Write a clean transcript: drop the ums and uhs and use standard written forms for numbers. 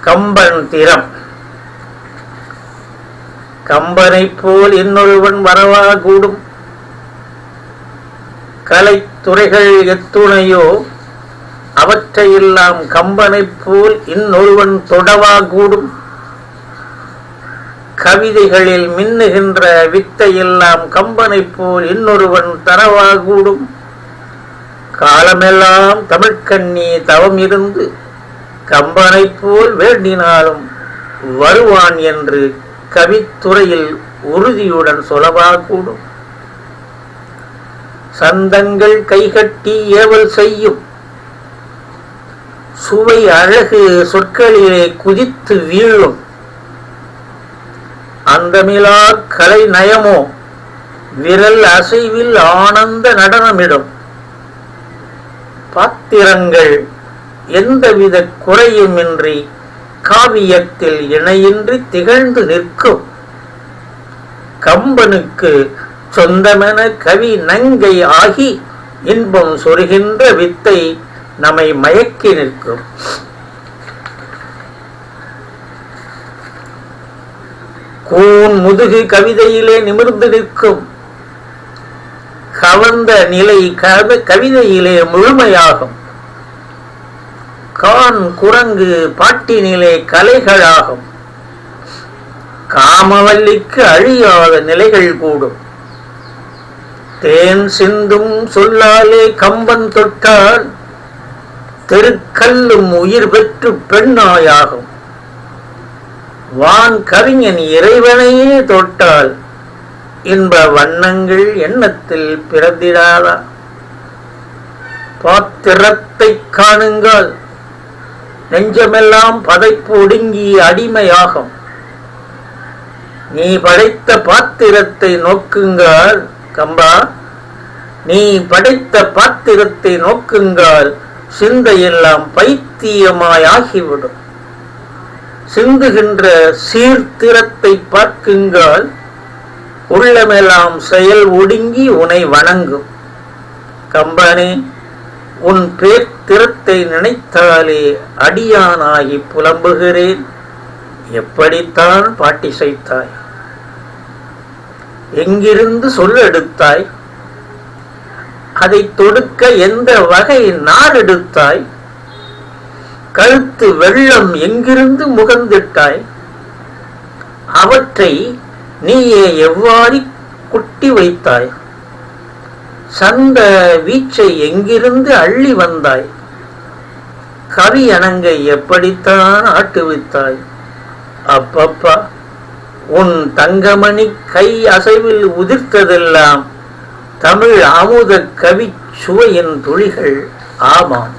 கம்பன் திறம். கம்பனைப் போல் இன்னொருவன் வரவா கூடும், கலைத்துறைகள் எத்துணையோ அவற்றையெல்லாம் கம்பனைப் போல் இன்னொருவன் தொடவா கூடும், கவிதைகளில் மின்னுகின்ற வித்தையெல்லாம் கம்பனைப் போல் இன்னொருவன் தரவா கூடும், காலமெல்லாம் தமிழ்க்கண்ணி தவம் இருந்து கம்பனைப் போல் வேண்டினாலும் வருவான் என்று கவித்துறையில் உறுதியுடன் சொல்லவா கூடும், சந்தங்கள் கைகட்டி ஏவல் செய்யும் சுவை அழகு சொற்களிலே குதித்து வீழும், அந்தமிலா கலை நயமோ விரல் அசைவில் ஆனந்த நடனமிடும், பாத்திரங்கள் எந்தவித குறையுமின்றி காவியத்தில் இணையின்றி திகழ்ந்து நிற்கும், கம்பனுக்கு சொந்தமென கவி நங்கை ஆகி இன்பம் சொருகின்ற வித்தை நம்மை மயக்கி நிற்கும். கூன் முதுகு கவிதையிலே நிமிர்ந்து நிற்கும், கவர்ந்த நிலை கவிதையிலே முழுமையாகும், கான் குரங்கு பாட்டினிலே கலைகளாகும், காமவல்லிக்கு அழியாத நிலைகள் கூடும், தேன் சிந்தும் சொல்லாலே கம்பன் தொட்டால் தெருக்கல்லும் உயிர் பெற்று பெண்ணாயாகும், வான் கவிஞன் இறைவனையே தொட்டால் இன்ப வண்ணங்கள் எண்ணத்தில் பிறந்திடாதா, பாத்திரத்தை காணுங்கள் நெஞ்சமெல்லாம் பதைப்பு ஒடுங்கி அடிமையாகும், நீ படைத்த பாத்திரத்தை நோக்குங்கள் கம்பா, நீ படைத்த பாத்திரத்தை நோக்குங்கள் சிந்தையெல்லாம் பைத்தியமாயாகிவிடும், சிந்துகின்ற சீர்திறத்தை பார்க்குங்கள் உள்ளமெல்லாம் செயல் ஒடுங்கி உனை வணங்கும், கம்பனே உன் பேர்த்திறத்தை நினைத்தாலே அடியானாகி புலம்புகிறேன், எப்படித்தான் பாட்டிசைத்தாய், எங்கிருந்து சொல்லெடுத்தாய், அதை தொடுக்க எந்த வகை நாடெடுத்தாய், கழுத்து வெள்ளம் எங்கிருந்து முகந்திட்டாய், அவற்றை நீயே எவ்வாறு குட்டி வைத்தாய், சந்த வீச்சை எங்கிருந்து அள்ளி வந்தாய், கவி அணங்கை எப்படித்தான் ஆட்டுவித்தாய், அப்பப்பா உன் தங்கமணி கை அசைவில் உதிர்த்ததெல்லாம் தமிழ் அமுத கவி சுவையின் துளிகள் ஆமாம்.